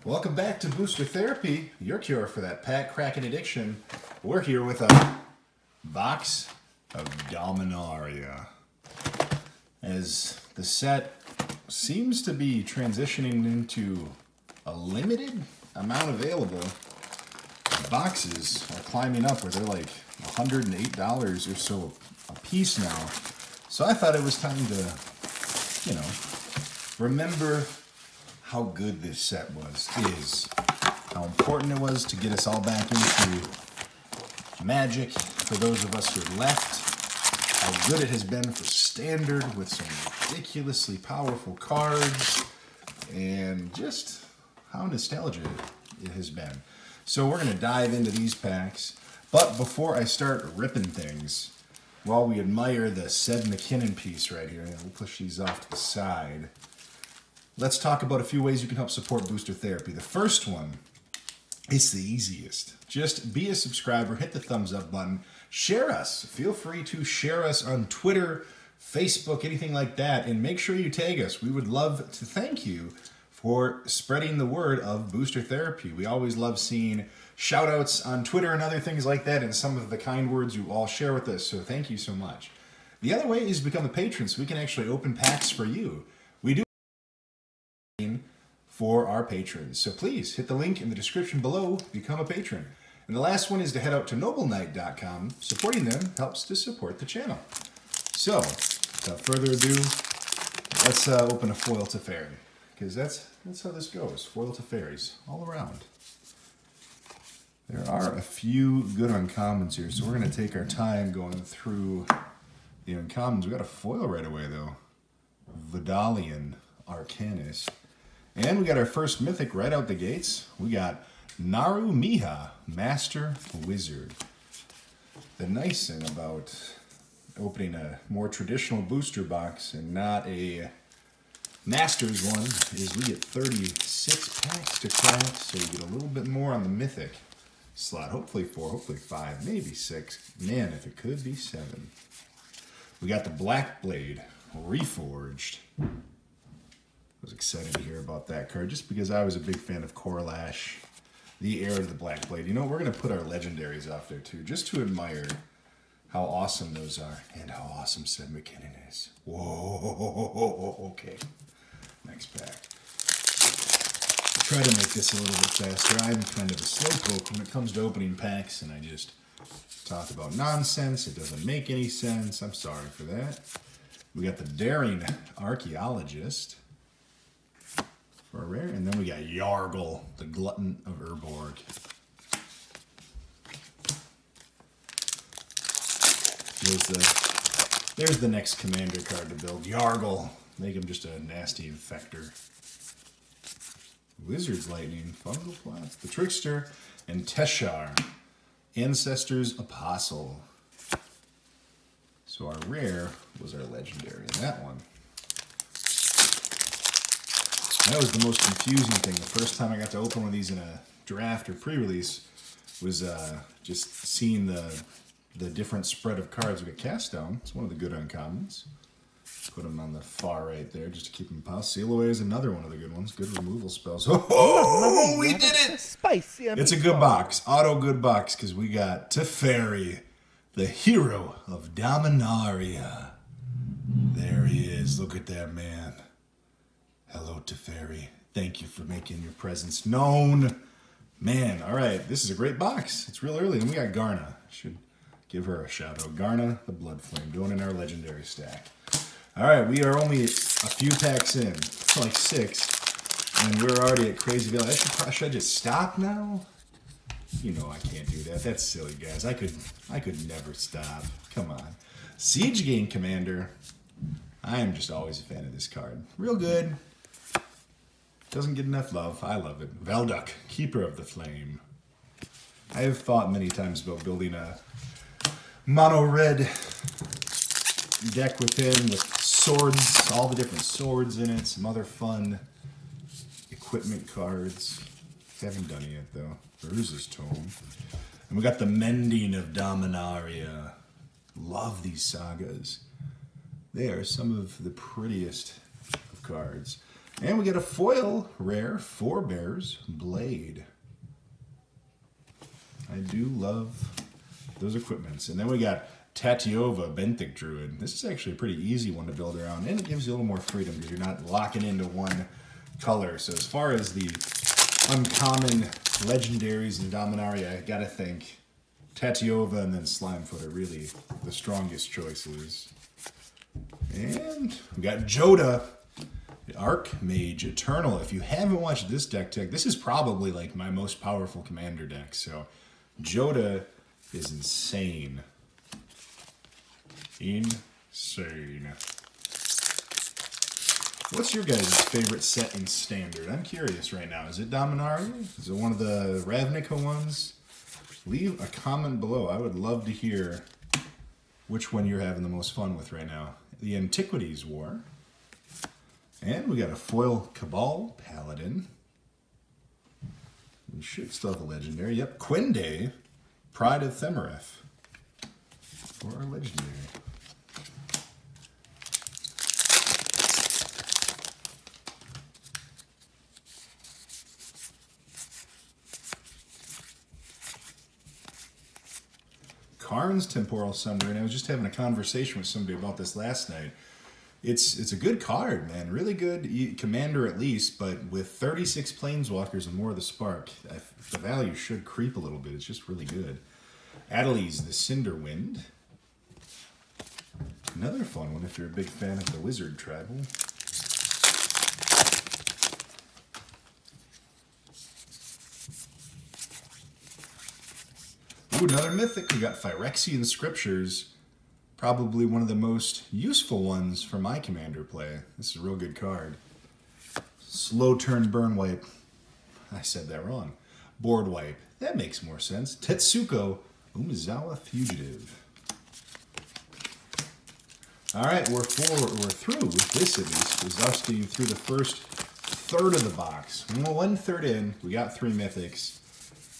Welcome back to Booster Therapy, your cure for that pack cracking addiction. We're here with a box of Dominaria. As the set seems to be transitioning into a limited amount available, the boxes are climbing up where they're like $108 or so a piece now. So I thought it was time to, remember how good this set is, how important it was to get us all back into Magic for those of us who are left, how good it has been for Standard with some ridiculously powerful cards, and just how nostalgic it has been. So we're going to dive into these packs, but before I start ripping things, while we admire the Sed McKinnon piece right here, we'll push these off to the side. Let's talk about a few ways you can help support Booster Therapy. The first one is the easiest. Just be a subscriber, hit the thumbs up button, share us. Feel free to share us on Twitter, Facebook, anything like that, and make sure you tag us. We would love to thank you for spreading the word of Booster Therapy. We always love seeing shout outs on Twitter and other things like that, and some of the kind words you all share with us, so thank you so much. The other way is become a patron so we can actually open packs for you. We do for our patrons. So please hit the link in the description below, become a patron. And the last one is to head out to nobleknight.com. Supporting them helps to support the channel. So, without further ado, let's open a foil Teferi, because that's how this goes. Foil Teferis all around. There are a few good uncommons here, so we're going to take our time going through the uncommons. We got a foil right away though. Vidalian Arcanist. And we got our first mythic right out the gates. We got Naru Miha, Master Wizard. The nice thing about opening a more traditional booster box and not a Masters one is we get 36 packs to crack, so you get a little bit more on the mythic slot. Hopefully 4, hopefully 5, maybe 6. Man, if it could be 7. We got the Black Blade Reforged. I was excited to hear about that card just because I was a big fan of Corlash, the heir to the Black Blade. You know, we're going to put our legendaries off there too, just to admire how awesome those are and how awesome Sed McKinnon is. Whoa, okay. Next pack. I'll try to make this a little bit faster. I'm kind of a slowpoke when it comes to opening packs, and I just talk about nonsense. It doesn't make any sense. I'm sorry for that. We got the Daring Archaeologist for a rare, and then we got Yargle, the Glutton of Urborg. There's the next commander card to build. Yargle. Make him just a nasty infector. Wizard's Lightning, Fungal Plots, the Trickster, and Teshar, Ancestor's Apostle. So our rare was our legendary in that one. That was the most confusing thing. The first time I got to open one of these in a draft or pre-release was just seeing the different spread of cards. We got Cast Down. It's one of the good uncommons. Put them on the far right there just to keep them paused. Seal Away is another one of the good ones. Good removal spells. Oh, we did it! Spicy. It's a good box. Auto good box, because we got Teferi, the hero of Dominaria. There he is. Look at that man. Hello, Teferi. Thank you for making your presence known. Man, all right. This is a great box. It's real early. And we got Garna. Should give her a shout out. Garna, the Blood Flame, going in our legendary stack. All right, we are only a few packs in, like 6, and we're already at Crazy Valley. Should I just stop now? You know I can't do that. That's silly, guys. I could never stop. Come on. Siege Gang Commander. I am just always a fan of this card. Real good. Doesn't get enough love. I love it. Velduk, Keeper of the Flame. I have thought many times about building a mono red deck with him, with swords, all the different swords in it, some other fun equipment cards. Haven't done it yet though. Bruise's Tome. And we got the Mending of Dominaria. Love these sagas. They are some of the prettiest of cards. And we get a foil rare Forebears Blade. I do love those equipments. And then we got Tatiova Benthic Druid. This is actually a pretty easy one to build around, and it gives you a little more freedom because you're not locking into one color. So as far as the uncommon legendaries in Dominaria, I gotta think Tatiova and then Slimefoot are really the strongest choices. And we got Joda, the Archmage Eternal. If you haven't watched this deck, this is probably like my most powerful commander deck. So Joda is insane. Insane. What's your guys' favorite set in Standard? I'm curious right now. Is it Dominaria? Is it one of the Ravnica ones? Leave a comment below. I would love to hear which one you're having the most fun with right now. The Antiquities War. And we got a foil Cabal Paladin. We should still have a legendary. Yep, Quinde, Pride of Themereth. For our legendary. Karn's Temporal Summoner, and I was just having a conversation with somebody about this last night. It's a good card, man. Really good commander at least, but with 36 Planeswalkers and more of the Spark, the value should creep a little bit. It's just really good. Adeliz, the Cinderwind. Another fun one if you're a big fan of the Wizard Tribal. Ooh, another Mythic. We got Phyrexian Scriptures. Probably one of the most useful ones for my commander play. This is a real good card. Slow turn burn wipe. I said that wrong. Board wipe. That makes more sense. Tetsuko Umezawa Fugitive. Alright, we're through with this at least. Is us getting through the first third of the box. Well, 1/3 in, we got 3 Mythics.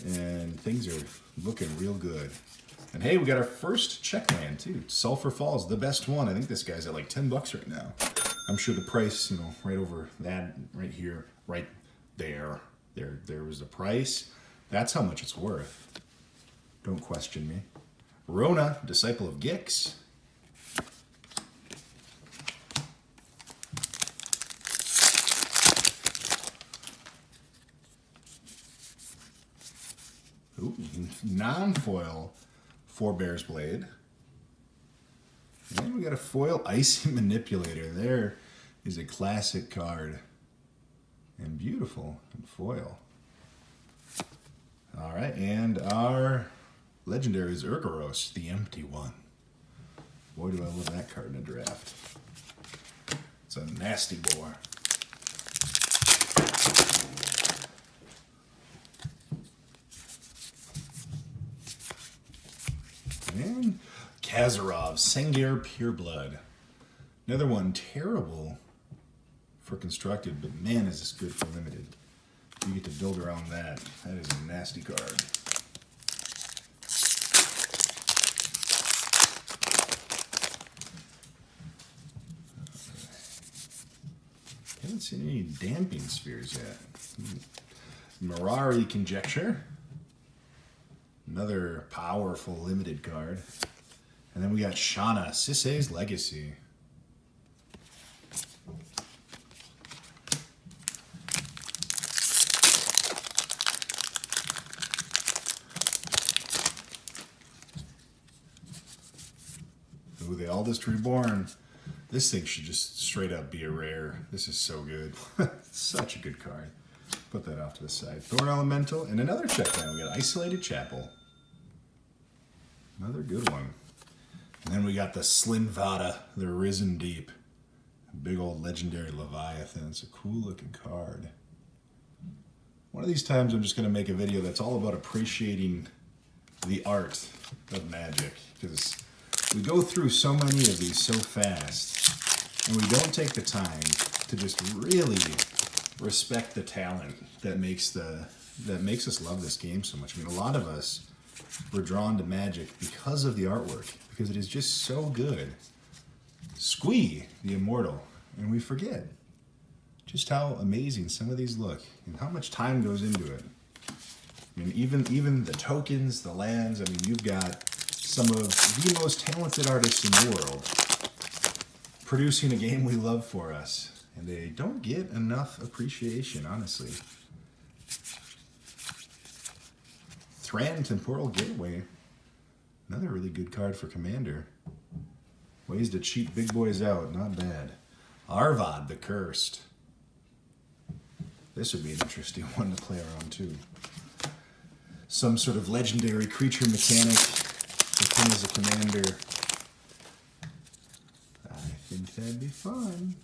And things are looking real good. And hey, we got our first check land too. Sulphur Falls, the best one. I think this guy's at like $10 right now. I'm sure the price, you know, right over that, right here, right there. There was the price. That's how much it's worth. Don't question me. Rona, Disciple of Gix. Ooh, non-foil Forebears Blade. And we got a foil Icy Manipulator. There is a classic card. And beautiful in foil. Alright, and our legendary is Urgaros, the Empty One. Boy, do I love that card in a draft. It's a nasty boy. And Kazarov, Sengir Pureblood. Another one terrible for constructed, but man, is this good for limited. You get to build around that. That is a nasty card. Haven't seen any Damping Spheres yet. Mirari Conjecture. Another powerful limited card. And then we got Shana, Sisei's Legacy. Ooh, the Eldest Reborn. This thing should just straight up be a rare. This is so good. Such a good card. Put that off to the side. Thorn Elemental, and another check down. We got Isolated Chapel. Another good one. And then we got the Slinvada, the Risen Deep. A big old legendary Leviathan. It's a cool looking card. One of these times I'm just going to make a video that's all about appreciating the art of Magic. Because we go through so many of these so fast, and we don't take the time to just really respect the talent that makes us love this game so much. I mean, a lot of us were drawn to Magic because of the artwork, because it is just so good. Squee, the Immortal, and we forget. just how amazing some of these look and how much time goes into it. I mean, even the tokens, the lands, I mean, you've got some of the most talented artists in the world producing a game we love for us, and they don't get enough appreciation, honestly. Thran Temporal Gateway, another really good card for Commander. Ways to cheat big boys out, not bad. Arvad the Cursed. This would be an interesting one to play around too. Some sort of legendary creature mechanic with him as a commander. I think that'd be fun.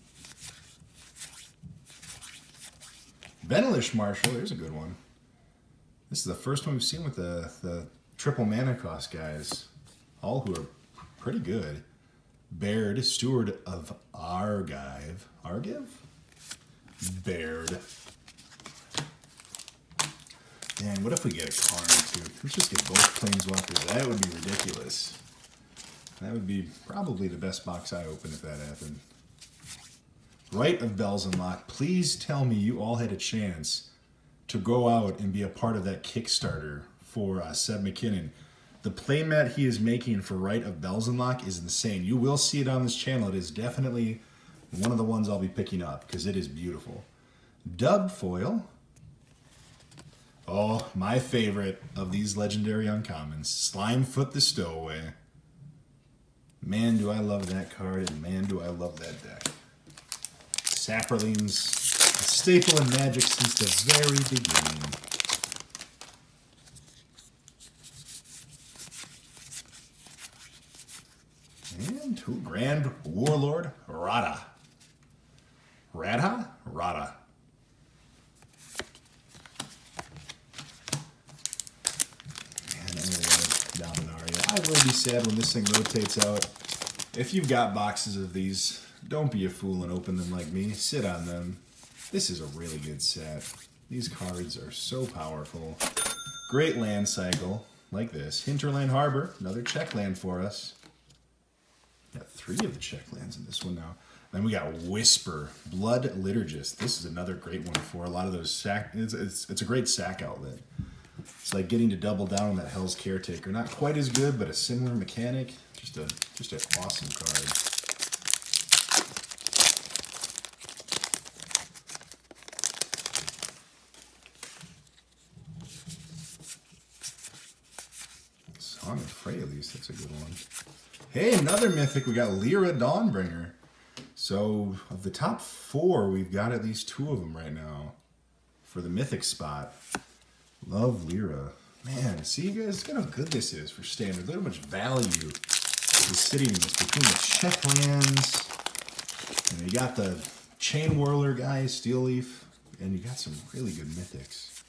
Benelish Marshal, there's a good one. This is the first one we've seen with the triple mana cost guys. All who are pretty good. Baird, Steward of Argive. Argive? Baird. Man, what if we get a Karn too? Let's just get both Planeswalkers. That would be ridiculous. That would be probably the best box I open if that happened. Rite of Bells Unlocked. Please tell me you all had a chance to go out and be a part of that Kickstarter for Seb McKinnon. The playmat he is making for Rite of Bells Unlocked is insane. You will see it on this channel. It is definitely one of the ones I'll be picking up because it is beautiful. Dub Foil. Oh, my favorite of these legendary uncommons. Slimefoot the Stowaway. Man, do I love that card, and man, do I love that deck. Saprolines, a staple in Magic since the very beginning. And to Grand Warlord Radha. Radha? Radha. Man, I love Dominaria. I will be sad when this thing rotates out. If you've got boxes of these, don't be a fool and open them like me. Sit on them. This is a really good set. These cards are so powerful. Great land cycle, like this. Hinterland Harbor, another check land for us. Got 3 of the check lands in this one now. Then we got Whisper, Blood Liturgist. This is another great one for a lot of those sack. It's a great sack outlet. It's like getting to double down on that Hell's Caretaker. Not quite as good, but a similar mechanic. Just an awesome card. Song of Freyalise, that's a good one. Hey, another mythic. We got Lyra Dawnbringer. So, of the top 4, we've got at least 2 of them right now for the mythic spot. Love Lyra. Man, see you guys, look how good this is for standard. Look how much value is sitting in this between the check lands. And you got the Chain Whirler guy, Steel Leaf, and you got some really good mythics.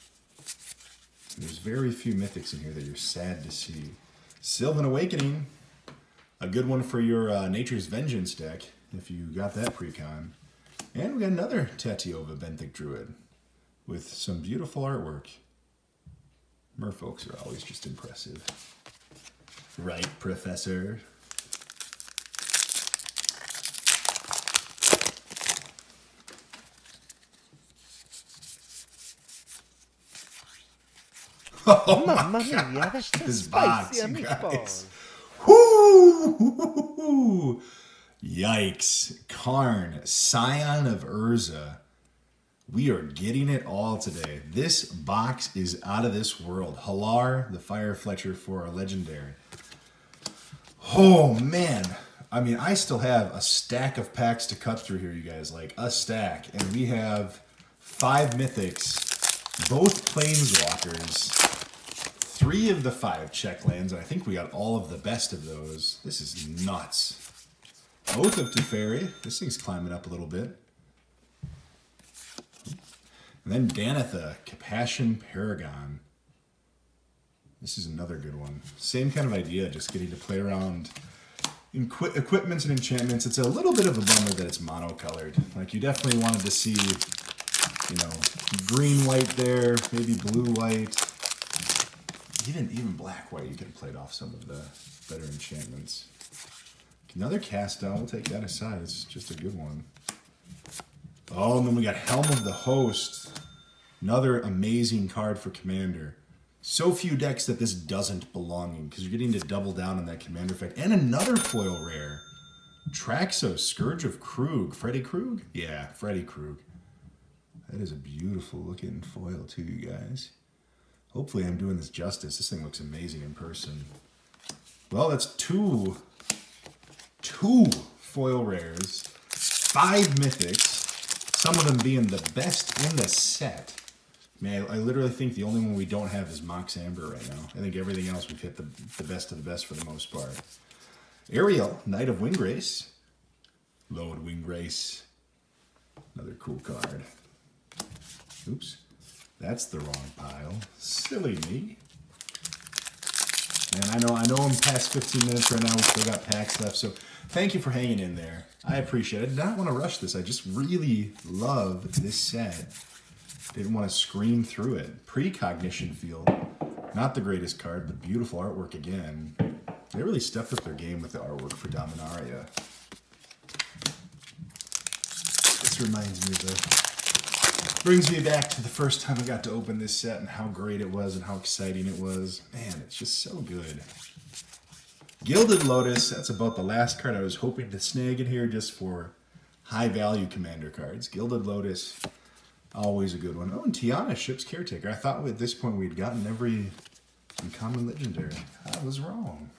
And there's very few mythics in here that you're sad to see. Sylvan Awakening, a good one for your Nature's Vengeance deck, if you got that pre-con. And we got another Tetiova Benthic Druid with some beautiful artwork. Merfolks are always just impressive. Right, Professor? Oh, mamma mia, that's this box, you guys. Whoo! Yikes. Karn, Scion of Urza. We are getting it all today. This box is out of this world. Halar, the Fire Fletcher for our legendary. Oh, man. I mean, I still have a stack of packs to cut through here, you guys. Like, a stack. And we have 5 mythics, both Planeswalkers, 3 of the 5 check lands, and I think we got all of the best of those. This is nuts. Oath of Teferi. This thing's climbing up a little bit. And then Danitha, Capashen Paragon. This is another good one. Same kind of idea, just getting to play around in equipments and enchantments. It's a little bit of a bummer that it's monocolored. Like, you definitely wanted to see, you know, green-white there, maybe blue-white. Even black-white, you could have played off some of the better enchantments. Another cast down, we'll take that aside. It's just a good one. Oh, and then we got Helm of the Host. Another amazing card for Commander. So few decks that this doesn't belong in, because you're getting to double down on that Commander effect. And another foil rare. Traxos, Scourge of Krug. Freddy Krug? Yeah, Freddy Krug. That is a beautiful looking foil too, you guys. Hopefully I'm doing this justice. This thing looks amazing in person. Well, that's two foil rares, 5 mythics, some of them being the best in the set. Man, I literally think the only one we don't have is Mox Amber right now. I think everything else we've hit the best of the best for the most part. Ariel, Knight of Winggrace. Lord Winggrace. Another cool card. Oops. That's the wrong pile. Silly me. And I know I'm past 15 minutes right now. We still got packs left, so thank you for hanging in there. I appreciate it. I did not want to rush this. I just really love this set. Didn't want to scream through it. Precognition Field. Not the greatest card, but beautiful artwork again. They really stepped up their game with the artwork for Dominaria. This reminds me of brings me back to the first time I got to open this set and how great it was and how exciting it was. Man, it's just so good. Gilded Lotus, that's about the last card I was hoping to snag in here just for high value Commander cards. Gilded Lotus, always a good one. Oh, and Tiana, Ship's Caretaker. I thought at this point we'd gotten every uncommon legendary. I was wrong.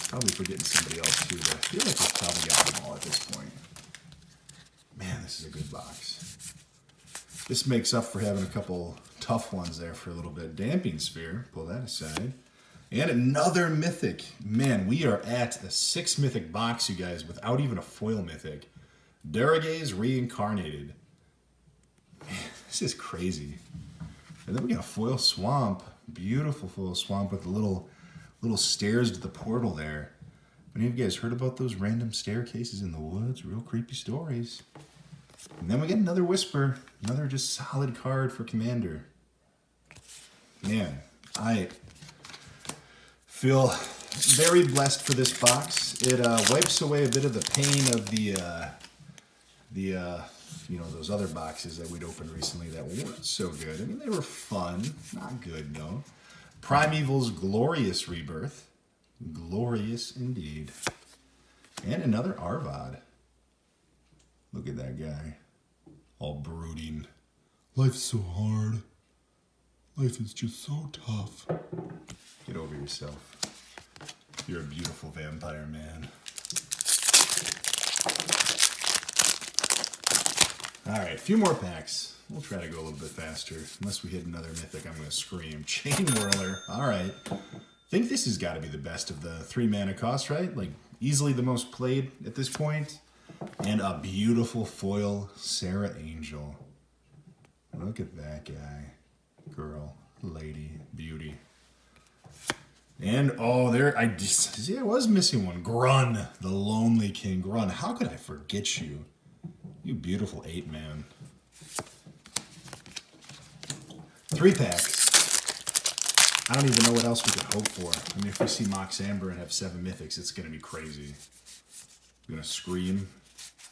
Probably forgetting somebody else too, but I feel like we've probably got them all at this point. Man, this is a good box. This makes up for having a couple tough ones there for a little bit. Damping Sphere, pull that aside. And another mythic. Man, we are at a 6 mythic box, you guys, without even a foil mythic. Duragaze Reincarnated. Man, this is crazy. And then we got a foil Swamp. Beautiful foil Swamp with the little stairs to the portal there. Any of you guys heard about those random staircases in the woods? Real creepy stories. And then we get another Whisper. Another just solid card for Commander. Man, I feel very blessed for this box. It wipes away a bit of the pain of you know, those other boxes that we'd opened recently that weren't so good. I mean, they were fun. Not good, though. Primeval's Glorious Rebirth. Glorious indeed. And another Arvad. Look at that guy. All brooding. Life's so hard. Life is just so tough. Get over yourself. You're a beautiful vampire man. Alright, a few more packs. We'll try to go a little bit faster. Unless we hit another mythic, I'm going to scream. Chain Whirler. Alright. I think this has got to be the best of the 3 mana cost, right? Like, easily the most played at this point. And a beautiful foil Sarah Angel. Look at that guy. Girl, lady, beauty. And, oh, there, I was missing one. Grun, the Lonely King. Grun, how could I forget you? You beautiful 8-man. 3 packs. I don't even know what else we could hope for. I mean, if we see Mox Amber and have 7 mythics, it's going to be crazy. I'm going to scream,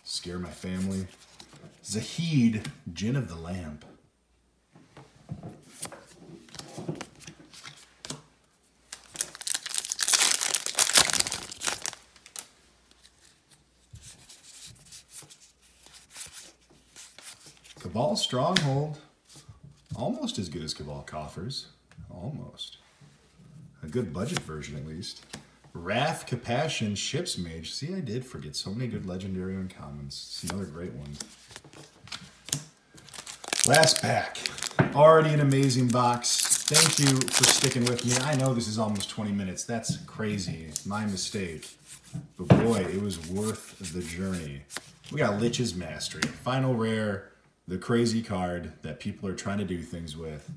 scare my family. Zahid, Djinn of the Lamp. Cabal Stronghold. Almost as good as Cabal Coffers. Almost. A good budget version, at least. Wrath, Capashen, Ship's Mage. See, I did forget so many good legendary uncommons. It's another great one. Last pack. Already an amazing box. Thank you for sticking with me. I know this is almost 20 minutes. That's crazy. My mistake. But boy, it was worth the journey. We got Lich's Mastery. Final rare. The crazy card that people are trying to do things with.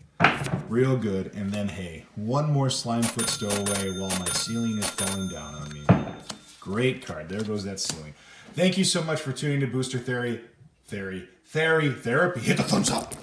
Real good. And then, hey, one more Slimefoot stowaway while my ceiling is falling down on me. Great card. There goes that ceiling. Thank you so much for tuning to Booster Therapy. Hit the thumbs up.